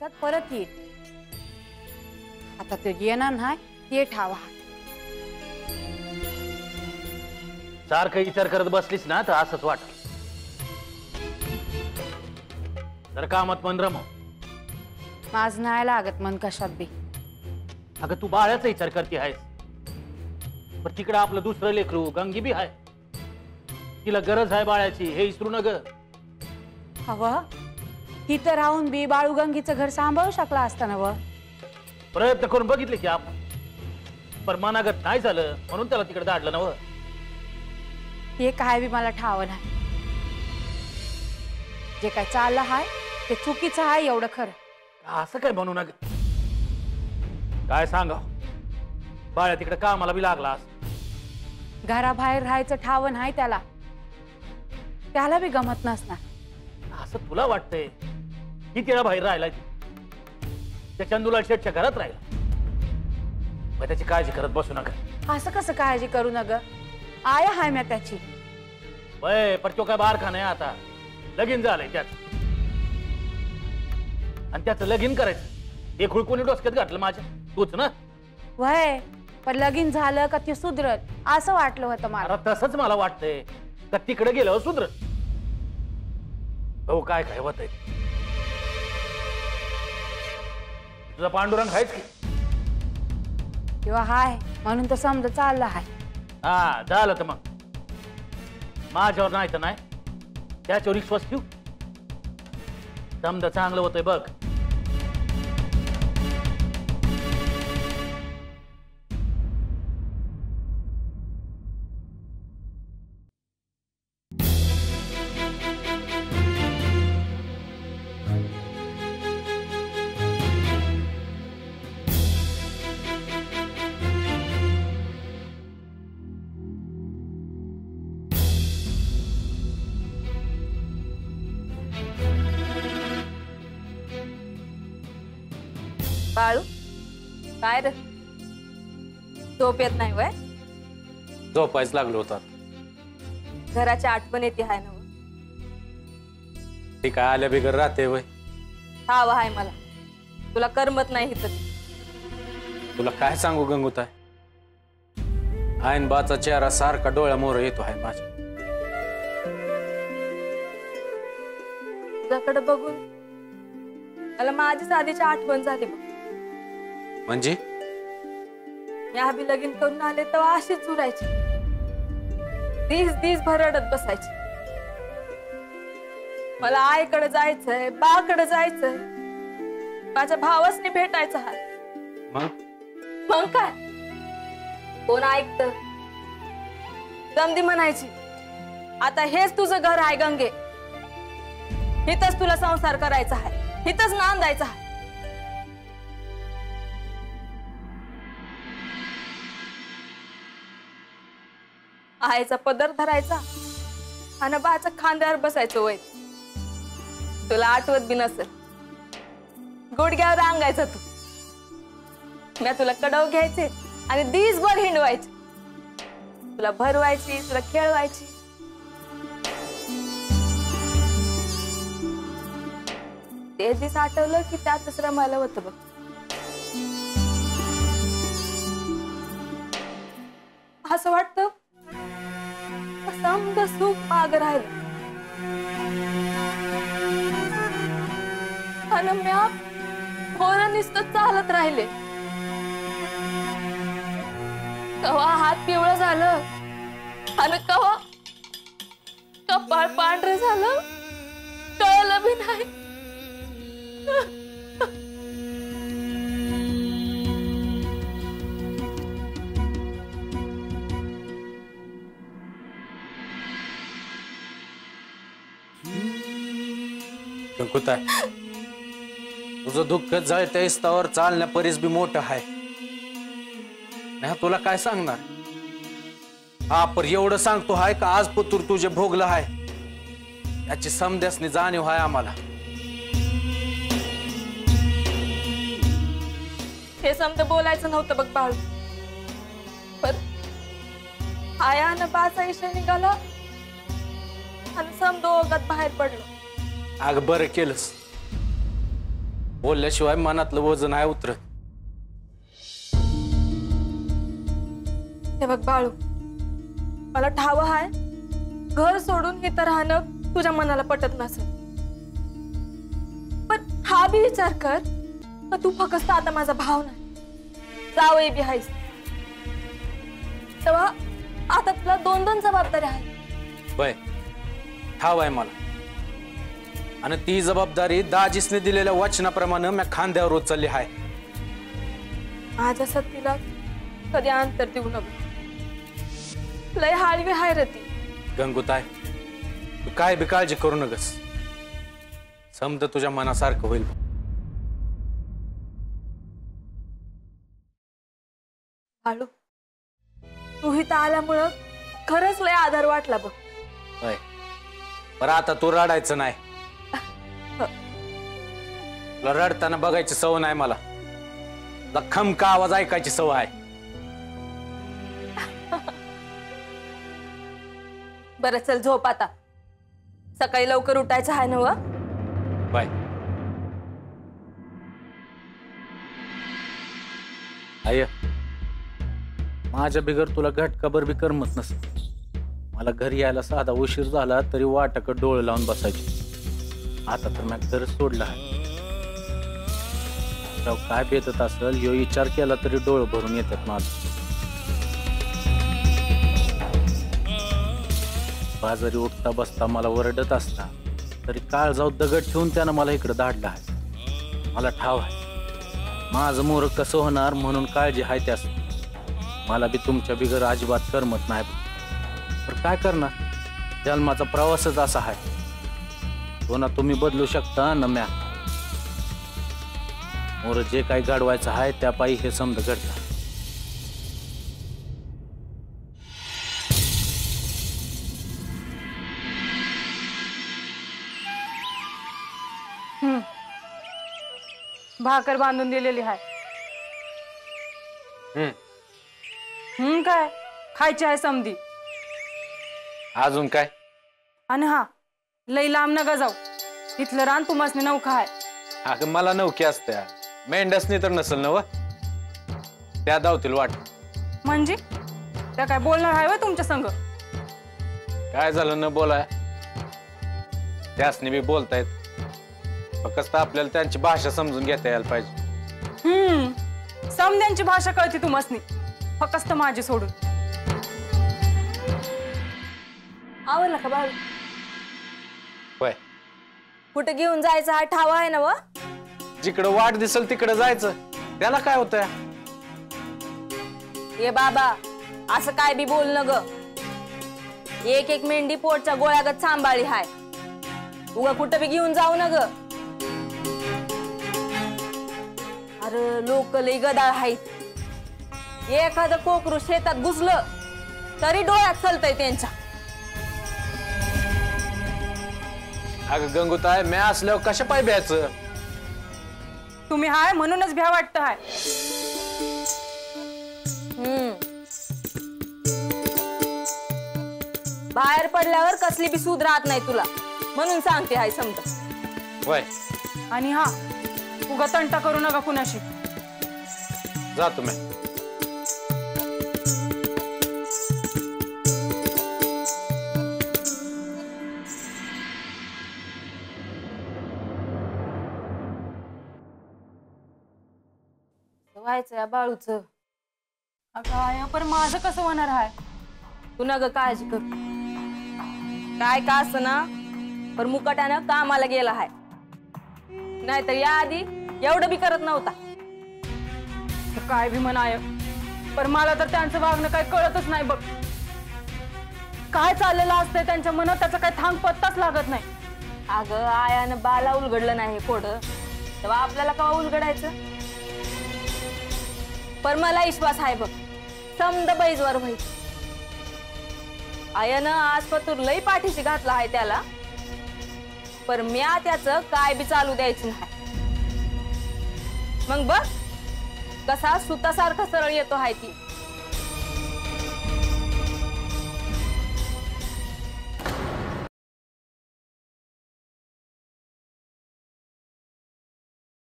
दिवसात परत येईल. आता ते येणार नाही ते ठावा. सारखं विचार करत बसलीस ना तर असंच वाटत. तर कामात मन रमव. माझ नाही लागत मन कशात बी. अगं तू बाळ्याचा विचार करते आहेस, पण तिकडे आपलं दुसरं लेकरू गंगी बी आहे. तिला गरज आहे बाळ्याची हे विसरू न ग. हवं तिथं राहून बी बाळू गंगीचं घर सांभाळू शकला असता ना. व प्रयत्न करून बघितले की आपण, पण मनागत नाही झालं म्हणून त्याला तिकडे धाडलं ना. हे काय बी मला ठाव नाही. जे काय चाललं हाय ते चुकीचं आहे एवढं खरं. असं काय म्हणू नका. काय सांगा बाळ्या तिकडे कामाला बी लागला असं. घराबाहेर राहायचं ठाव नाही त्याला. त्याला बी गमत नसणार. असं तुला वाटतंय किती वेळा बाहेर राहिला त्या चंदूलाल शेठच्या घरात राहिला. मग त्याची काळजी करत बसू नका. असं कसं काळजी करू न ग. आया हाय म्या त्याची. वय पण तो काय बारखा नाही आता. लगीन झालंय त्याच आणि त्याचं लगीन करायचं हे खुळकोणी डोसक्यात घातलं माझ्या. तूच ना. वय पण लगीन झालं का ते सुधरत असं वाटलं होतं मला. तसंच मला वाटतंय का तिकडे गेलं सुधरत. हो काय काय होत आहे. तुझा पांडुरंग आहेच की. किंवा हाय म्हणून तर समजा चाललं हाय. हा झालं तर मग माझ्यावर नाही तर नाही त्याच्यावर विश्वास ठेवू. समजा चांगलं होतंय बघ. बाळू काय रे झोप येत नाही वय. झोपायच लागलो होता. घराची आठवण येते हाय ना. ती काय आल्या बिगर राहते वय. ठाव हाय मला. तुला करमत नाही इथं. तुला काय सांगू गंगूताई. आईन बाचा चेहरा सारखा डोळ्यामोर येतो आहे माझ्या. तुझ्याकडे बघून मला माझीच आधीची आठवण झाली बघ. म्हणजे या बी लगीन करून आले तेव्हा अशीच झुरायची. दिस दिस भरडत बसायची. मला आईकडे जायचंय बाकडे जायचंय. माझ्या भावासनी भेटायचं हाय. मग काय कोण ऐकत. जमदी म्हणायची आता हेच तुझं घर आहे गंगे. हिथंच तुला संसार करायचा आहे. हिथंच नांदायचा आहे. आईचा पदर धरायचा आणि बाच्या खांद्यावर बसायचं वय. तुला आठवत बी नसेल. गुडघ्यावर रांगायचा तू. मी तुला कडव घ्यायचे आणि दिसभर हिंडवायचे. तुला भरवायची तुला खेळवायची. ते दिस आठवलं की त्यातच रमायला होतं बघ. असं वाटतं समजा सुख माग राहिलं. आणि म्या पोरं नुसतं चालत राहिले. कवा हात पिवळं झालं आणि कवा कपाळ पांढरं झालं कळलं बी नाही. गंगूताई तुझं दुःख जळत्या स्तवर चालण्या परीस बी मोठं आहे. नाही तुला काय सांगणार. हा पर एवढं सांगतो हाय का आज पुतूर तुझे भोगलं हाय याची समध्यासनी जाणीव हाय आम्हाला. हे समज बोलायचं नव्हतं बघ बाळू. पण आया न बाचा इशा निघाला आणि समज ओघात बाहेर पडलो. अग बरं केलंस. बोलल्याशिवाय मनातलं वजन आहे उतरत. हे बघ बाळू, मला ठाव आहे घर सोडून इथं राहणं तुझ्या मनाला पटत नसेल, पण हा बी विचार कर का तू फक्त आता माझा भाव नाही, जावई बी आहेस. तेव्हा आता तुला दोन दोन जबाबदारी आहे. बय ठाव आहे मला, आणि ती जबाबदारी दाजीसने दिलेल्या वचनाप्रमाणे मी खांद्यावर उचलली आहे. माझ्या सत्तीला कधी अंतर देऊ नको, लय हाळवी हाय रे ती. गंगूताई, तू काय बी काळजी करू नकस, समज तुझ्या मनासारखं होईल. बाळू, तू इथं आल्यामुळं खरंच लय आधार वाटला बघ. होय, बरं आता तू रडायचं नाही. तुला रडताना बघायची सवय नाही मला, तुला खमका आवाज ऐकायची सवय आहे. बरं चल झोप आता, सकाळी लवकर उठायचं आहे ना. बाय. आय माझ्या बिगर तुला घटकाभर बी करमत नसेल. मला घरी यायला साधा उशीर झाला तरी वाटाकडे डोळे लावून बसायची. आता तर मी घरच सोडलं आहे. काय बेतत असेल यो विचार केला तरी डोळे भरून येतात माझं. बाजारी उठता बसता मला वरडत असता तरी काळ जाऊ दगड ठेवून त्यानं मला इकडे धाडलं आहे. मला ठाव आहे माझं मोर कसं होणार म्हणून काळजी आहे त्यास. मला बी तुमच्या बिगर अजिबात करमत नाही. पण काय करणार, जन्माचा प्रवासच असा आहे. तो ना तुम्ही बदलू शकता ना म्या. मोर जे काही घडवायचं आहे त्या पायी हे समज घडतं. भाकर बांधून दिलेली आहे. काय खायची आहे समधी. अजून काय? आणि हा लई लांब नका जाऊ, इथलं रान तुम्हासनी नौका आहे. अगं मला नौकी असते, मेंढसनी तर नसल नव, त्या धावतील वाट. म्हणजे त्या काय बोलणार आहे व तुमच्या संग? काय झालं न बोलाय, त्यासनी बी बोलतायत, फक्त आपल्याला त्यांची भाषा समजून घेता यायला पाहिजे. समद्यांची भाषा कळते तुम्हासनी, फक्त माझी सोडून. आवडला का बाळू? होय, कुठे घेऊन जायचं हा ठावा आहे ना व? जिकडं वाट दिसल तिकडे जायचं, त्याला काय होतंय. ये बाबा, असं काय बी बोल न ग. एक एक मेंढी पोटच्या गोळ्यागत सांभाळी हाय, उगा कुठं बी घेऊन जाऊ न ग. अरे लोक लई गदाळ आहेत, एखादं कोकरू शेतात घुसलं तरी डोळ्यात चलतय त्यांच्या. अगं गंगूताई, मी असल्यावर कशा पाय भ्यायचं. तुम्ही हाय म्हणूनच भ्या वाटत हाय. बाहेर पडल्यावर कसली बी सूद राहत नाही तुला, म्हणून सांगते हाय समजा. होय, आणि हा उगा तंटा करू नका कुणाशी. जातो मी. व्हायचं या बाळूच. अगं पण माझं कसं होणार आहे? तू न ग काळजी कर, काय का असं ना, पण मुकाट्यानं कामाला गेला हाय, नाहीतर या आधी एवढं बी करत नव्हता. काय बी म्हणाय, पण मला तर त्यांचं वागणं काय कळतच नाही बघ. काय चाललेलं असतंय त्यांच्या मनात त्याचा काय थांग पत्ताच लागत नाही. अगं आयानं बाला उलगडलं नाही कोड, तेव्हा आपल्याला केव्हा उलगडायचं. पण मला विश्वास आहे बघ, समद बैजवर होईल. आयानं आज पतूर लई पाठीशी घातला आहे त्याला, पर म्या त्याचं काय बी चालू द्यायचं नाही. मग बघ कसा सुतासारखा सरळ येतो आहे ती.